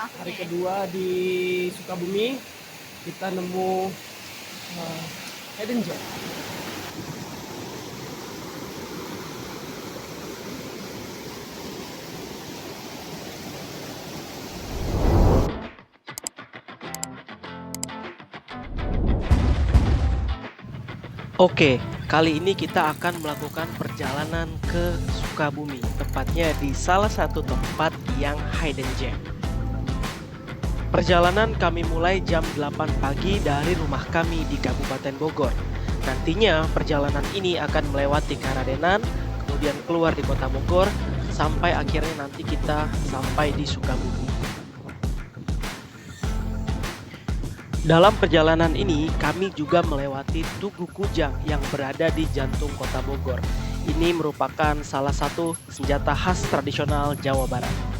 Hari kedua di Sukabumi kita nemu hidden gem. Oke, kali ini kita akan melakukan perjalanan ke Sukabumi, tepatnya di salah satu tempat yang hidden gem. Perjalanan kami mulai jam 8 pagi dari rumah kami di Kabupaten Bogor. Nantinya perjalanan ini akan melewati Karadenan, kemudian keluar di kota Bogor, sampai akhirnya nanti kita sampai di Sukabumi. Dalam perjalanan ini, kami juga melewati Tugu Kujang yang berada di jantung kota Bogor. Ini merupakan salah satu senjata khas tradisional Jawa Barat.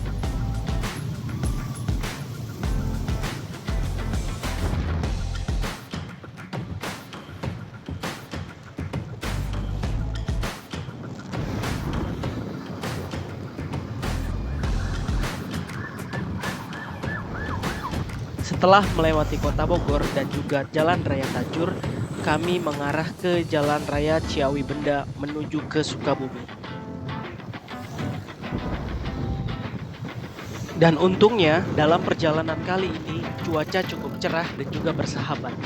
Setelah melewati kota Bogor dan juga Jalan Raya Tajur, kami mengarah ke Jalan Raya Ciawi Benda menuju ke Sukabumi. Dan untungnya dalam perjalanan kali ini cuaca cukup cerah dan juga bersahabat.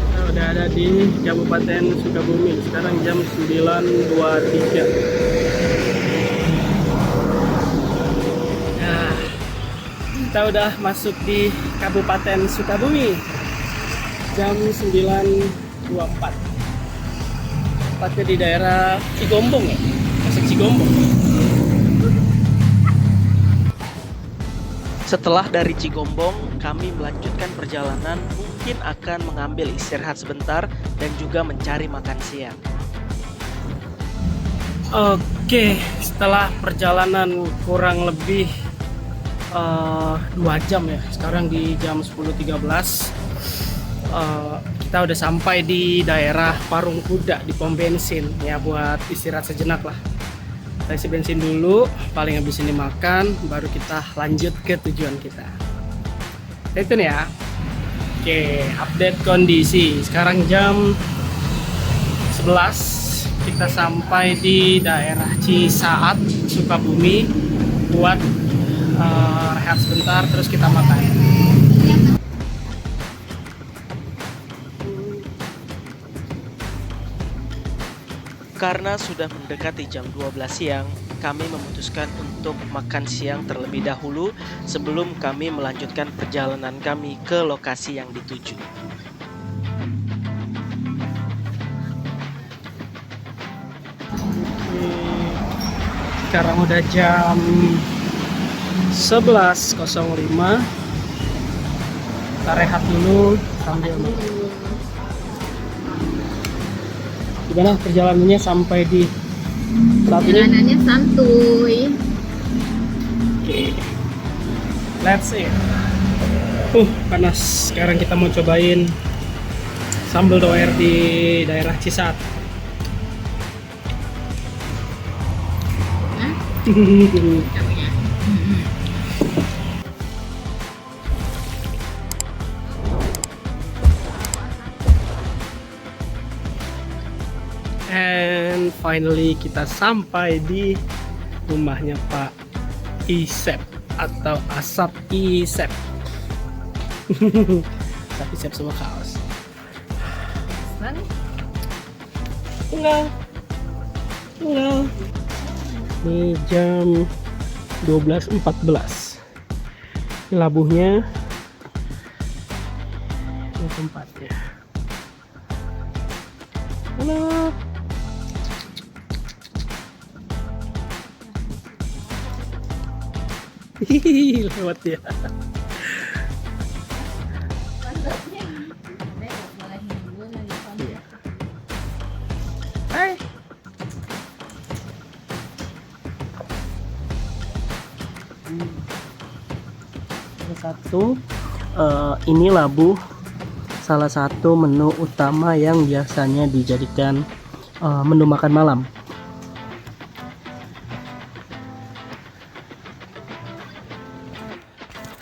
Kita udah ada di Kabupaten Sukabumi. Sekarang jam 9.23. Kita udah masuk di Kabupaten Sukabumi jam 9.24. Tepatnya di daerah Cigombong ya, Masuk Cigombong. Setelah dari Cigombong, kami melanjutkan perjalanan, mungkin akan mengambil istirahat sebentar dan juga mencari makan siang. Oke, setelah perjalanan kurang lebih 2 jam ya, sekarang di jam 10.13, kita udah sampai di daerah Parung Kuda di pom bensin ya, buat istirahat sejenak lah. Kita isi bensin dulu, paling habis ini makan, baru kita lanjut ke tujuan kita. Itu nih ya. Oke, update kondisi sekarang jam 11, kita sampai di daerah Cisaat, Sukabumi, buat rehat sebentar terus kita makan. Karena sudah mendekati jam 12 siang, kami memutuskan untuk makan siang terlebih dahulu sebelum kami melanjutkan perjalanan kami ke lokasi yang dituju. Sekarang udah jam 11.05, kita rehat dulu sambil gimana perjalanannya sampai di saat ini. Perjalanannya santuy. Oke, let's see. Panas. Sekarang kita mau cobain sambal doer di daerah Cisaat. Cabenya. And finally kita sampai di rumahnya Pak Isep atau Asap Isep. Asap Isep sama kaos. Tunggal. Ini jam 12.14. Ini labuhnya. Ini tempatnya. Halo. Hihihi, lewat ya. Hai. Satu, ini labu salah satu menu utama yang biasanya dijadikan menu makan malam.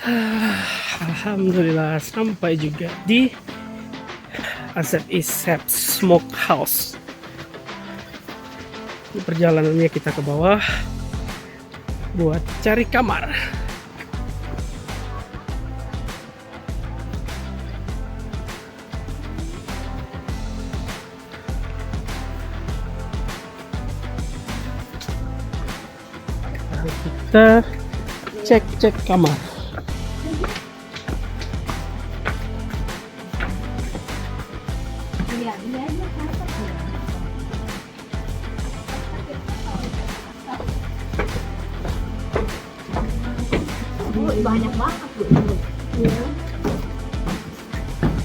Alhamdulillah sampai juga di Asep Isep Smokehouse. Ini perjalanannya kita ke bawah buat cari kamar. Kita cek kamar. Banyak banget Bu.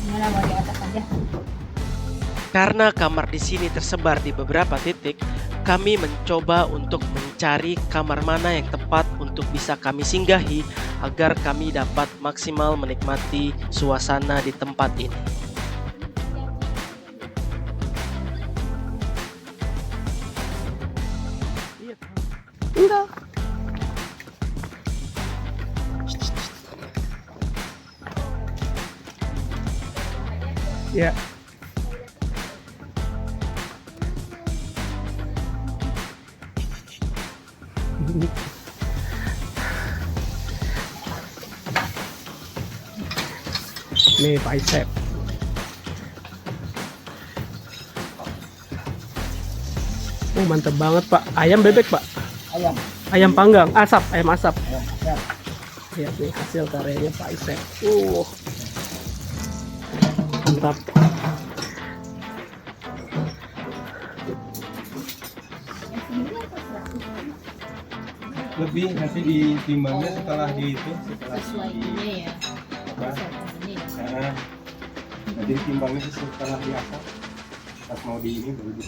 Mana mau di atas aja? Karena kamar di sini tersebar di beberapa titik, kami mencoba untuk mencari kamar mana yang tepat untuk bisa kami singgahi agar kami dapat maksimal menikmati suasana di tempat ini. Enggak. Ya. Nih Pak Isep. Oh mantep banget Pak. Ayam bebek Pak. Ayam. Ayam panggang, ayam asap. Ya. Lihat nih hasil karyanya Pak Isep. Mantap. Lebih nanti ditimbangnya setelah di itu, setelah Sesuainya ya. apa? Sesuainya ya. Nah, nanti ditimbangnya setelah diangkat. Pas mau di ini baru di.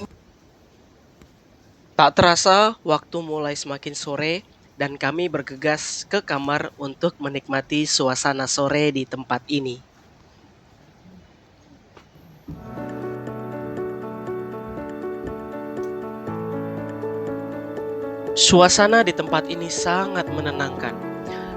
Tak terasa, waktu mulai semakin sore dan kami bergegas ke kamar untuk menikmati suasana sore di tempat ini. Suasana di tempat ini sangat menenangkan.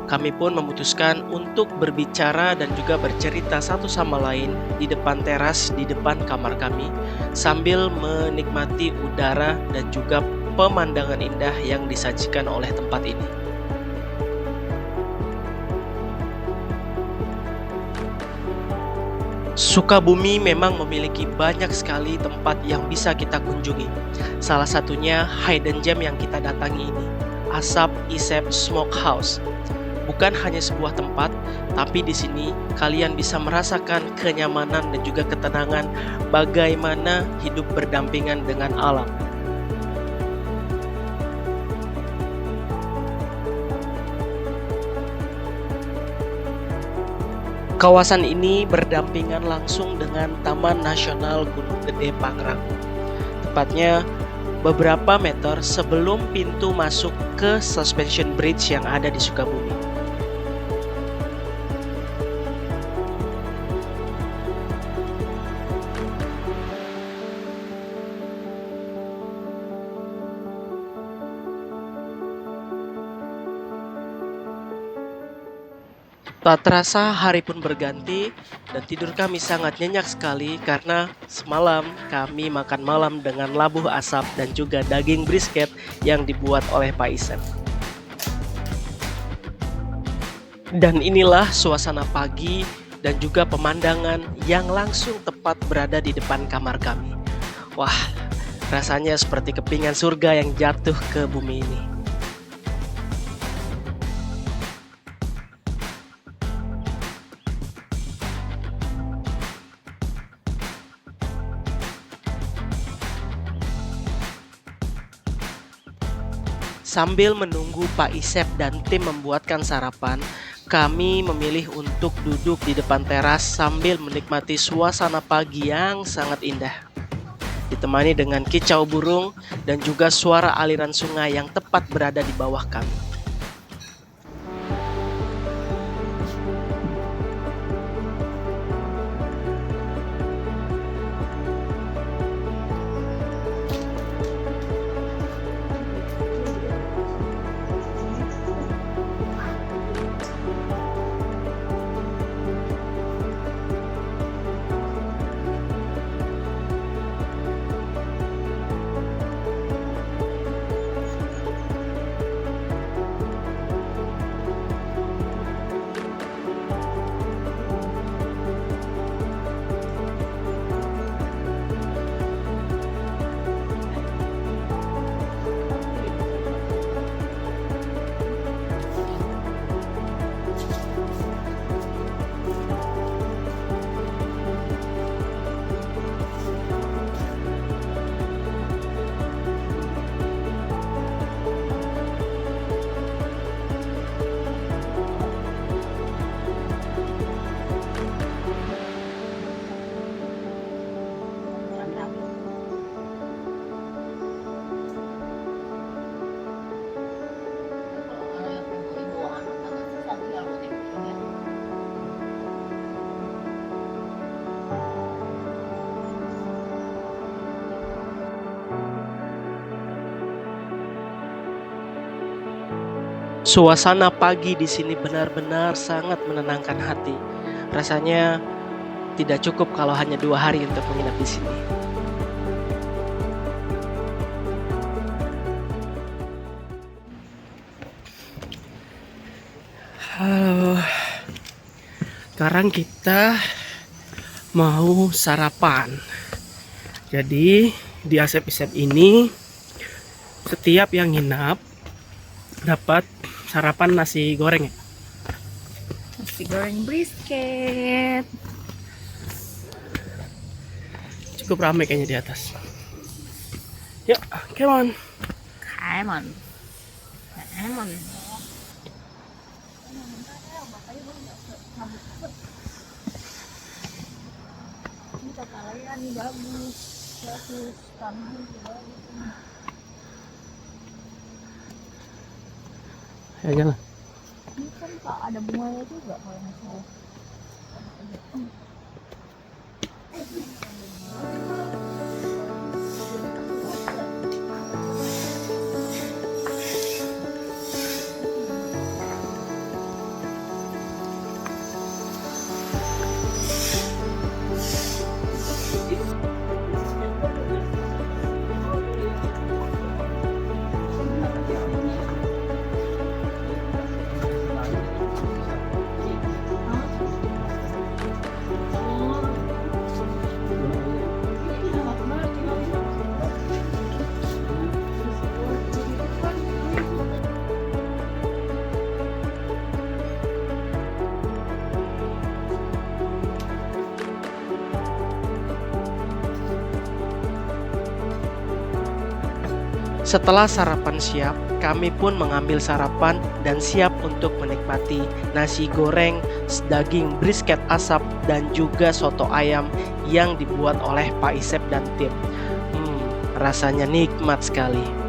Kami pun memutuskan untuk berbicara dan juga bercerita satu sama lain di depan teras di depan kamar kami sambil menikmati udara dan juga pemandangan indah yang disajikan oleh tempat ini. Sukabumi memang memiliki banyak sekali tempat yang bisa kita kunjungi. Salah satunya hidden gem yang kita datangi ini, Asap Isep Smokehouse. Bukan hanya sebuah tempat, tapi di sini kalian bisa merasakan kenyamanan dan juga ketenangan bagaimana hidup berdampingan dengan alam. Kawasan ini berdampingan langsung dengan Taman Nasional Gunung Gede Pangrango. Tepatnya beberapa meter sebelum pintu masuk ke suspension bridge yang ada di Sukabumi. Tak terasa hari pun berganti dan tidur kami sangat nyenyak sekali karena semalam kami makan malam dengan labuh asap dan juga daging brisket yang dibuat oleh Pak Isep. Dan inilah suasana pagi dan juga pemandangan yang langsung tepat berada di depan kamar kami. Wah, rasanya seperti kepingan surga yang jatuh ke bumi ini. Sambil menunggu Pak Isep dan tim membuatkan sarapan, kami memilih untuk duduk di depan teras sambil menikmati suasana pagi yang sangat indah. Ditemani dengan kicau burung dan juga suara aliran sungai yang tepat berada di bawah kami. Suasana pagi di sini benar-benar sangat menenangkan hati. Rasanya tidak cukup kalau hanya 2 hari untuk menginap di sini. Halo, sekarang kita mau sarapan. Jadi di Asep Isep ini setiap yang nginap dapat sarapan nasi goreng ya. Nasi goreng brisket. Cukup ramai kayaknya di atas. Yuk, come on. Come on. Come on. Ini kata kalian bagus. Bagus. Tanahnya juga bagus. Ya jalan. Ini kan Pak ada bunganya juga kalau nggak salah. Setelah sarapan siap, kami pun mengambil sarapan dan siap untuk menikmati nasi goreng, daging brisket asap, dan juga soto ayam yang dibuat oleh Pak Isep dan tim. Rasanya nikmat sekali.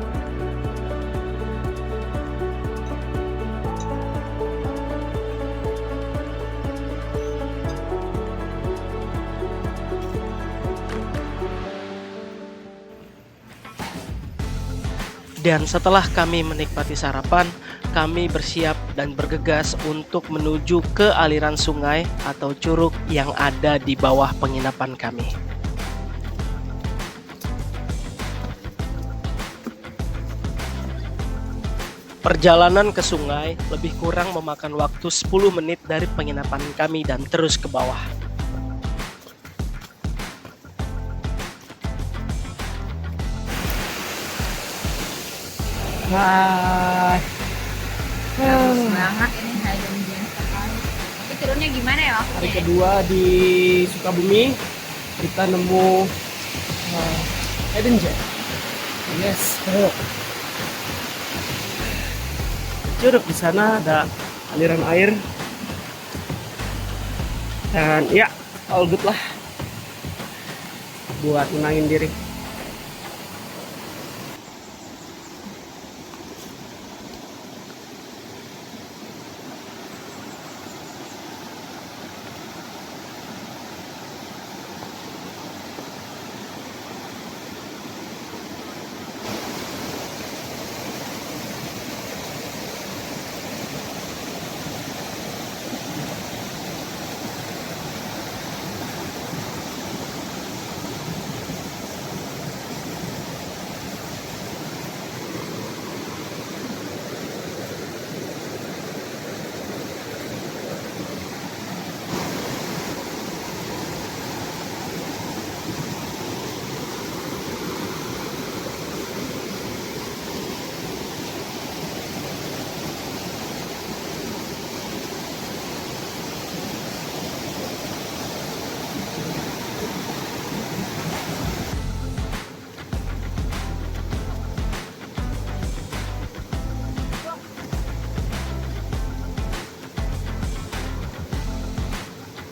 Dan setelah kami menikmati sarapan, kami bersiap dan bergegas untuk menuju ke aliran sungai atau curug yang ada di bawah penginapan kami. Perjalanan ke sungai lebih kurang memakan waktu 10 menit dari penginapan kami dan terus ke bawah. Hai. Bagus banget ini hidden gem sekali. Tapi turunnya gimana ya Hari maksudnya? kedua di Sukabumi kita nemu hidden gem. Yes. Curug di sana ada aliran air. Dan ya, all good lah buat menangin diri.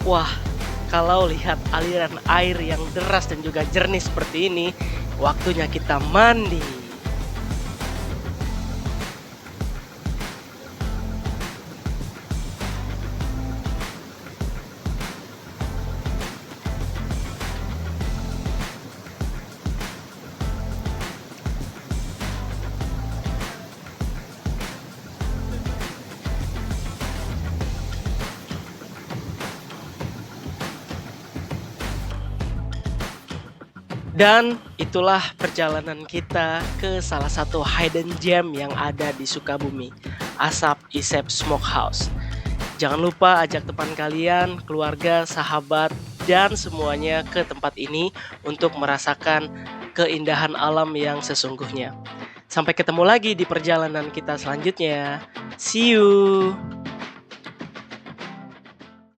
Wah, kalau lihat aliran air yang deras dan juga jernih seperti ini, waktunya kita mandi. Dan itulah perjalanan kita ke salah satu hidden gem yang ada di Sukabumi, Asap Isep Smokehouse. Jangan lupa ajak teman kalian, keluarga, sahabat, dan semuanya ke tempat ini untuk merasakan keindahan alam yang sesungguhnya. Sampai ketemu lagi di perjalanan kita selanjutnya. See you!